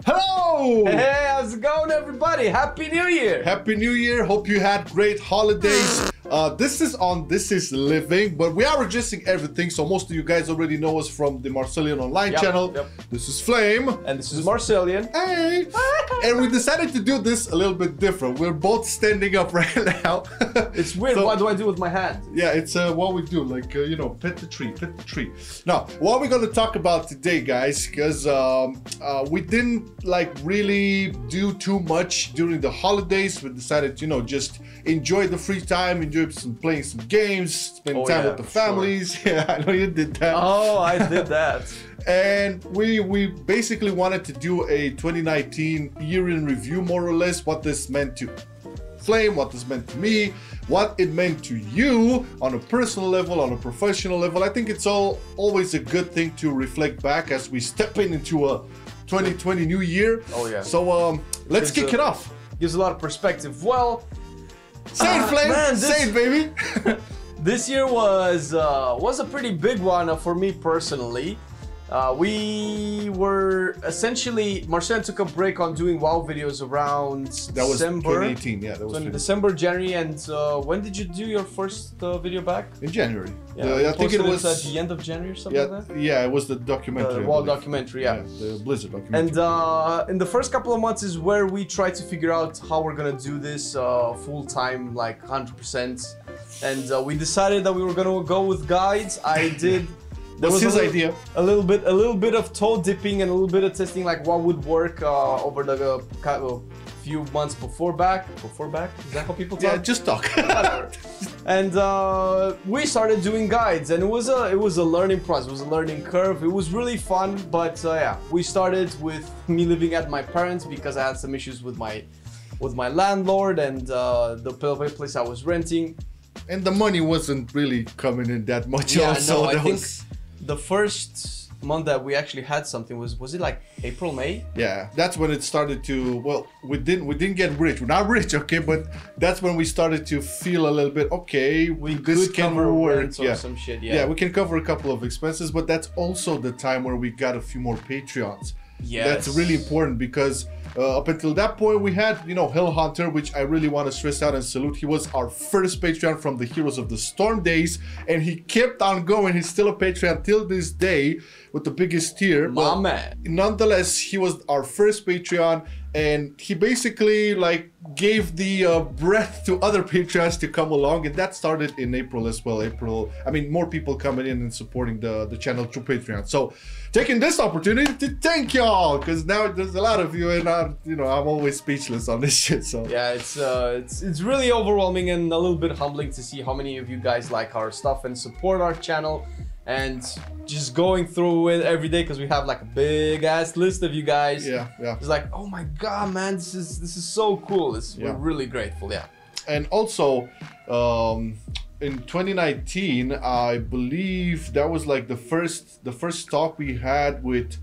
Hello! Hey, how's it going, everybody? Happy New Year! Happy New Year. Hope you had great holidays. This is on This Is Living, but we are adjusting everything, so most of you guys already know us from the Marcelian Online channel. This is Flame. And this is Marcelian. Hey! And we decided to do this a little bit different. We're both standing up right now. It's weird. So, what do I do with my hand? Yeah, it's what we do, like, you know, pet the tree, pet the tree. Now, what we're going to talk about today, guys, because we didn't, like, really do too much during the holidays. We decided, you know, just enjoy the free time, enjoy playing some games, spend time with the families. Sure. Yeah, I know you did that. Oh, I did that. And we basically wanted to do a 2019 year in review, more or less, what this meant to Flame, what this meant to me, what it meant to you on a personal level, on a professional level. I think it's always a good thing to reflect back as we step into a 2020 new year. Oh yeah. So let's kick it off. Gives a lot of perspective. Well, say it, Flame. Man, say it, baby. This year was a pretty big one for me personally. We were essentially, Marcel took a break on doing WoW videos around December. 2018, yeah. That was December, January, and when did you do your first video back? In January. Yeah, I think it was at the end of January or something like that? Yeah, it was the documentary. The WoW documentary, yeah. The Blizzard documentary. And in the first couple of months is where we tried to figure out how we're gonna do this full-time, like 100%. And we decided that we were gonna go with guides. I did. That was his idea. A little bit of toe dipping and a little bit of testing, like what would work over the few months before back. Is that how people talk? Yeah, just talk. And we started doing guides, and it was a learning process. It was a learning curve. It was really fun, but yeah, we started with me living at my parents because I had some issues with my landlord and the place I was renting. And the money wasn't really coming in that much. Yeah, also. No, I think the first month that we actually had something was it like April, May? Yeah, that's when it started to, well, we didn't get rich. We're not rich, okay, but that's when we started to feel a little bit, okay, this can work. Yeah. Some shit, yeah, we can cover a couple of expenses, but that's also the time where we got a few more Patreons. Yes. That's really important because up until that point we had, you know, Hell Hunter, which I really want to stress out and salute. He was our first Patreon from the Heroes of the Storm days, and he kept on going. He's still a Patreon till this day with the biggest tier. My man. Nonetheless, he was our first Patreon, and he basically like gave the breath to other Patreons to come along, and that started in April as well. I mean, more people coming in and supporting the channel through Patreon. So taking this opportunity to thank y'all, because now there's a lot of you, and I'm always speechless on this shit. So yeah, it's really overwhelming and a little bit humbling to see how many of you guys like our stuff and support our channel, and just going through it every day because we have like a big ass list of you guys. Yeah. It's like, oh my god, man, this is so cool. We're really grateful. Yeah. And also, in 2019, I believe that was like the first talk we had with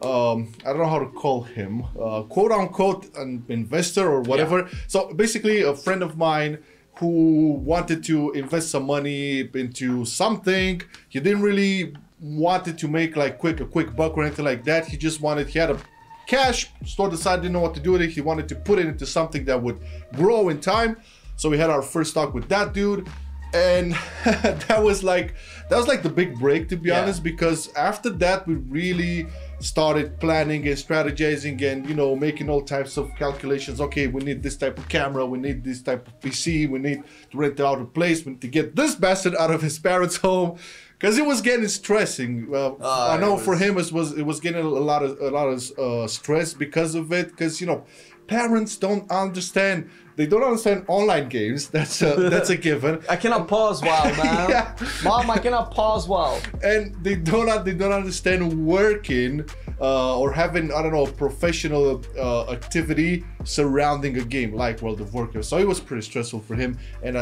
I don't know how to call him, quote unquote an investor or whatever. Yeah. So basically a friend of mine who wanted to invest some money into something. He didn't really wanted to make like a quick buck or anything like that. He had a cash stored aside, didn't know what to do with it. He wanted to put it into something that would grow in time. So we had our first talk with that dude, and that was like the big break, to be honest, because after that we really started planning and strategizing and, you know, making all types of calculations. Okay, we need this type of camera, we need this type of PC, we need to rent out a place, we need to get this bastard out of his parents' home, because it was getting stressing. I know for him it was getting a lot of stress because of it, because, you know, parents don't understand. They don't understand online games. That's a given. I cannot pause WoW, man. Yeah. Mom, I cannot pause WoW. And they don't understand working or having, I don't know, professional activity surrounding a game like World of Warcraft. So it was pretty stressful for him, and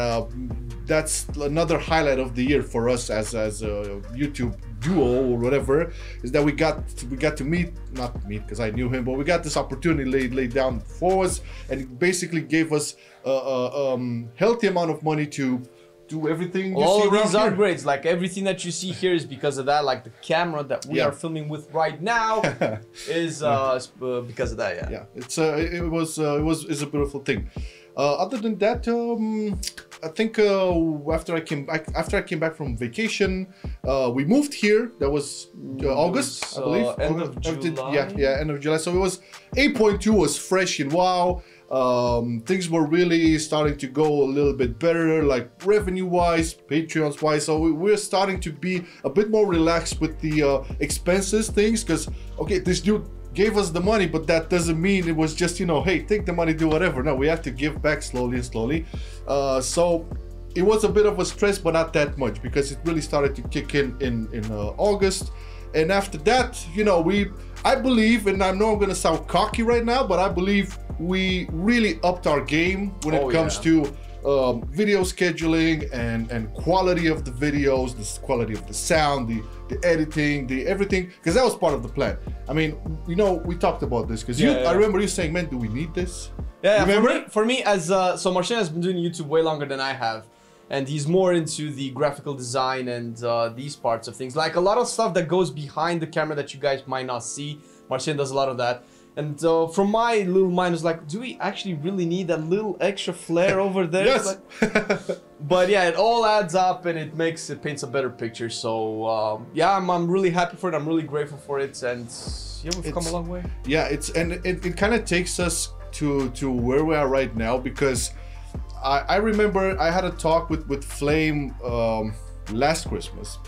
that's another highlight of the year for us as a YouTube duo or whatever, is that we got to not meet because I knew him, but we got this opportunity laid down for us, and it basically gave us a healthy amount of money to do everything you all see of around these here. upgrades, like everything that you see here is because of that. Like the camera that we are filming with right now is because of that. Yeah, it's it's a beautiful thing. Other than that, I think after I came back from vacation, we moved here. That was August, I believe. End of July. Yeah, end of July. So it was 8.2 was fresh and wow. Things were really starting to go a little bit better, like revenue-wise, Patreons-wise. So we're starting to be a bit more relaxed with the expenses things, because okay, this dude gave us the money, but that doesn't mean it was just, you know, hey, take the money, do whatever. No, we have to give back slowly and slowly. So it was a bit of a stress, but not that much, because it really started to kick in August. And after that, you know, I believe, and I know I'm gonna sound cocky right now, but I believe we really upped our game when it comes to video scheduling and quality of the videos, the quality of the sound, the editing, the everything, because that was part of the plan. I mean, you know, we talked about this because I remember you saying, man, do we need this? Yeah, remember? For me, as so Marcelian has been doing YouTube way longer than I have, and he's more into the graphical design and these parts of things, like a lot of stuff that goes behind the camera that you guys might not see. Marcelian does a lot of that. And from my little mind, was like, do we actually really need that little extra flair over there? Yes. But yeah, it all adds up and it paints a better picture. So yeah, I'm really happy for it. I'm really grateful for it, and yeah, we've come a long way. Yeah, it kind of takes us to where we are right now, because I remember I had a talk with Flame last Christmas.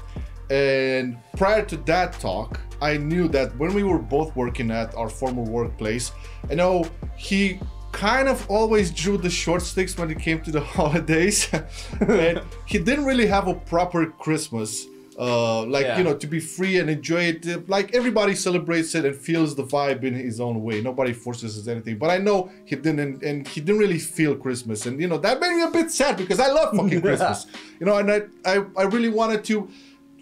And prior to that talk, I knew that when we were both working at our former workplace, I know he kind of always drew the short sticks when it came to the holidays. And he didn't really have a proper Christmas, you know, to be free and enjoy it. Like everybody celebrates it and feels the vibe in his own way. Nobody forces us anything. But I know he didn't, and he didn't really feel Christmas. And you know, that made me a bit sad, because I love fucking Christmas. You know, and I really wanted to,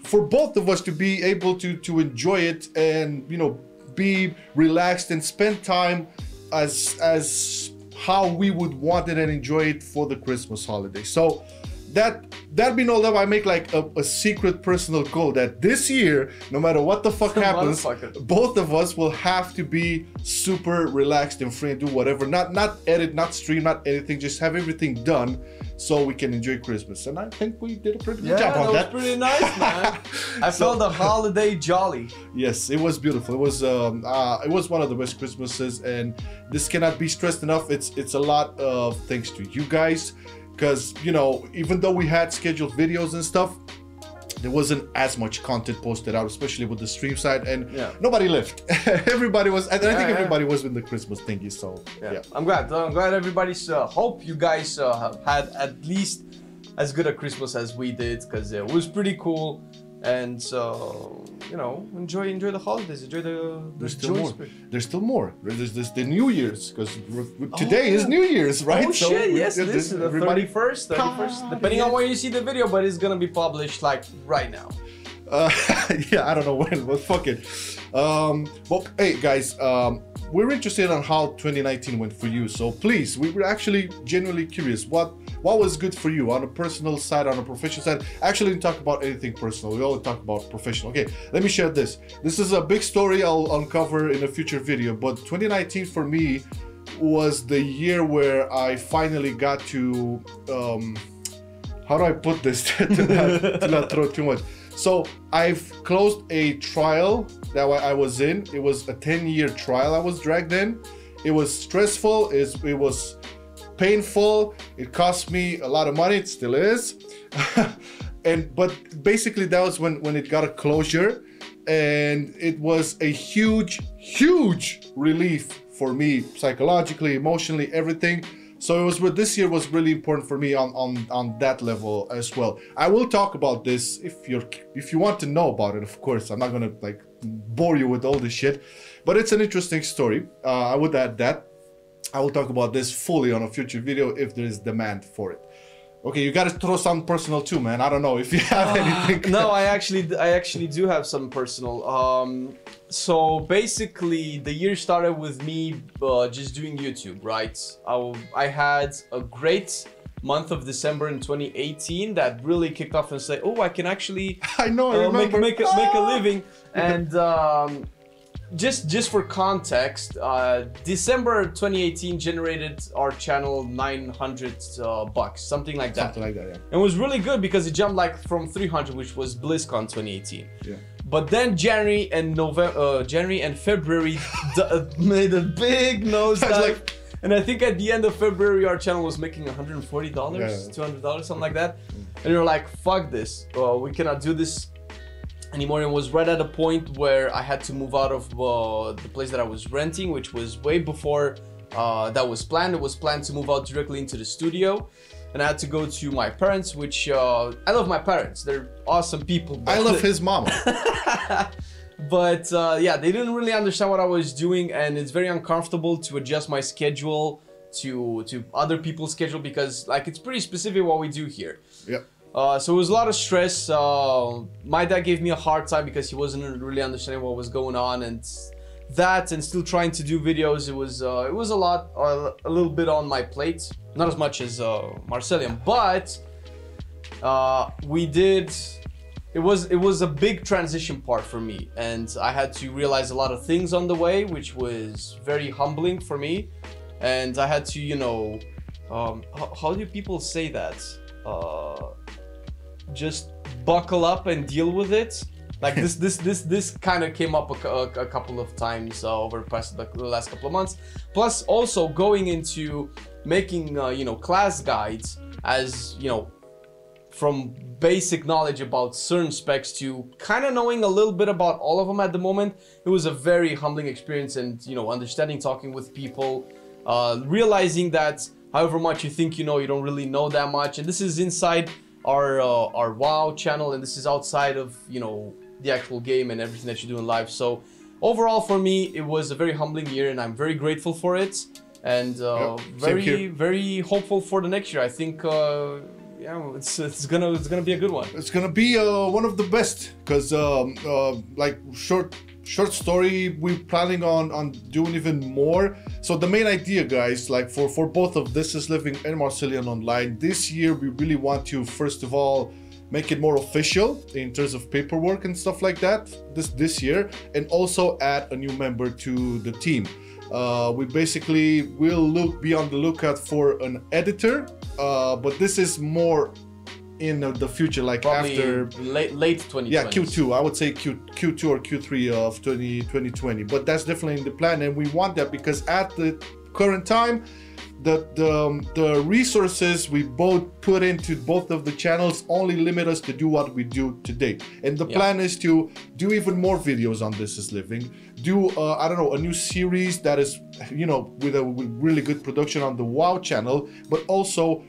for both of us to be able to enjoy it and, you know, be relaxed and spend time as how we would want it and enjoy it for the Christmas holiday. So that being all up, I make like a secret personal goal that this year, no matter what the fuck happens, both of us will have to be super relaxed and free and do whatever, not edit, not stream, not anything, just have everything done so we can enjoy Christmas. And I think we did a pretty good job on that. That was pretty nice, man. I felt the holiday jolly. Yes, it was beautiful. It was one of the best Christmases, and this cannot be stressed enough. It's a lot of thanks to you guys, because, you know, even though we had scheduled videos and stuff, there wasn't as much content posted out, especially with the stream side, and nobody left. Everybody was, and I think everybody was in the Christmas thingy. So yeah, I'm glad everybody's. Hope you guys had at least as good a Christmas as we did, because it was pretty cool. And so, you know, enjoy the holidays, enjoy the There's still more. There's still more. There's the New Year's, because today is New Year's, right? Oh shit, yes, this is the 31st, depending on when you see the video, but it's gonna be published like right now. Yeah, I don't know when, but fuck it. Well, hey guys, we're interested on how 2019 went for you, so please, we were actually genuinely curious. What was good for you on a personal side, on a professional side? Actually, didn't talk about anything personal. We only talk about professional. Okay, let me share this. This is a big story I'll uncover in a future video, but 2019 for me was the year where I finally got to, how do I put this to not throw too much? So I've closed a trial that I was in. It was a 10-year trial I was dragged in. It was stressful, it was painful, it cost me a lot of money, it still is. But basically that was when it got a closure, and it was a huge relief for me, psychologically, emotionally, everything. So it was, this year was really important for me on that level as well. I will talk about this if you want to know about it, of course. I'm not gonna like bore you with all this shit, but it's an interesting story. I would add that. I will talk about this fully on a future video if there is demand for it. Okay, you gotta throw some personal too, man. I don't know if you have anything. No, I actually do have some personal. So basically, the year started with me just doing YouTube, right? I had a great month of December in 2018 that really kicked off and say, oh, I can actually I know, I remember. make a living. And just for context, December 2018 generated our channel $900 something like that. Something like that, yeah. And it was really good because it jumped like from 300, which was BlizzCon 2018. Yeah. But then January and February made a big nosedive. Like, and I think at the end of February, our channel was making $140, yeah. $200, something like that. And we were like, fuck this. We cannot do this anymore. And it was right at a point where I had to move out of the place that I was renting, which was way before that was planned. It was planned to move out directly into the studio. And I had to go to my parents, which I love my parents. They're awesome people. I love his mama. But yeah, they didn't really understand what I was doing, and it's very uncomfortable to adjust my schedule to other people's schedule because like it's pretty specific what we do here. Yep. So it was a lot of stress. My dad gave me a hard time because he wasn't really understanding what was going on, and that and still trying to do videos. It was a lot, a little bit on my plate. Not as much as Marcelian, but we did. It was a big transition part for me, and I had to realize a lot of things on the way, which was very humbling for me. And I had to, you know, how do people say that? Just buckle up and deal with it. Like this kind of came up a couple of times over the last couple of months. Plus, also going into making you know, class guides, as you know, from basic knowledge about certain specs to kind of knowing a little bit about all of them at the moment. It was a very humbling experience, and you know, understanding, talking with people, realizing that however much you think you know, you don't really know that much. And this is inside our WoW channel, and this is outside of, you know, the actual game and everything that you do in life. So overall for me, it was a very humbling year, and I'm very grateful for it, and very hopeful for the next year. I think yeah, it's gonna be a good one. It's gonna be one of the best, because like short story, we're planning on doing even more. So the main idea, guys, like for both of This Is Living and Marcelian Online, this year we really want to first of all make it more official in terms of paperwork and stuff like that this year, and also add a new member to the team. We basically will be on the lookout for an editor, but this is more in the future, like probably after late 2020. Yeah, Q2. I would say Q2 or Q3 of 2020. But that's definitely in the plan, and we want that because at the current time, the resources we both put into both of the channels only limit us to do what we do today. And the plan is to do even more videos on This Is Living. Do I don't know, a new series that is, you know, with really good production on the WoW channel, but also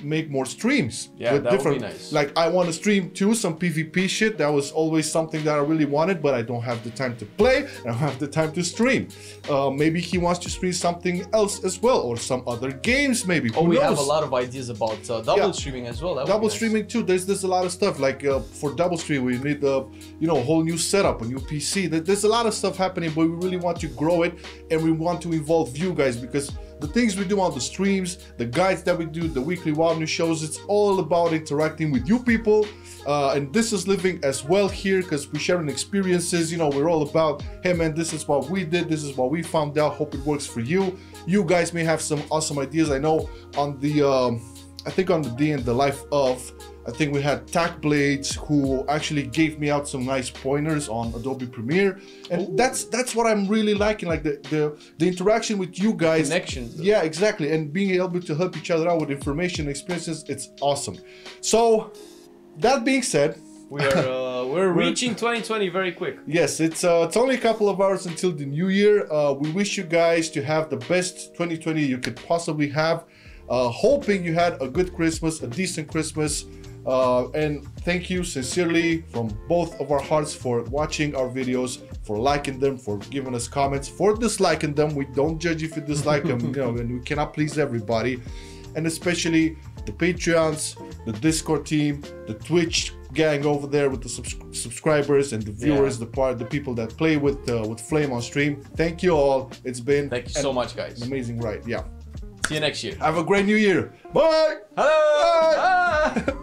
make more streams. Yeah, with that different, would be nice. Like I want to stream too some PvP shit. That was always something that I really wanted, but I don't have the time to play. I don't have the time to stream. Maybe he wants to stream something else as well, or some other games maybe. Oh, we have a lot of ideas about double streaming as well. Double streaming too. There's a lot of stuff like for double stream we need you know, a whole new setup, a new PC. There's a lot of stuff happening, but we really want to grow it, and we want to involve you guys, because the things we do on the streams, the guides that we do, the weekly WoW news shows, it's all about interacting with you people. And This Is Living as well here, because we're sharing experiences. You know, we're all about, hey man, this is what we did, this is what we found out, hope it works for you. You guys may have some awesome ideas. I know on the I think on the Day in the Life of, I think we had Tack Blades who actually gave me out some nice pointers on Adobe Premiere, and that's what I'm really liking, like the interaction with you guys. Connections. Yeah, exactly, and being able to help each other out with information, experiences. It's awesome. So that being said, we're reaching 2020 very quick. Yes, it's only a couple of hours until the new year. We wish you guys to have the best 2020 you could possibly have. Hoping you had a good Christmas, a decent Christmas, and thank you sincerely from both of our hearts for watching our videos, for liking them, for giving us comments, for disliking them. We don't judge if you dislike them, you know, and we cannot please everybody. And especially the Patreons, the Discord team, the Twitch gang over there with the subscribers and the viewers, the people that play with Flame on stream. Thank you all. It's been so much, guys. An amazing ride. Yeah. See you next year. Have a great new year. Bye. Hello. Bye. Ah.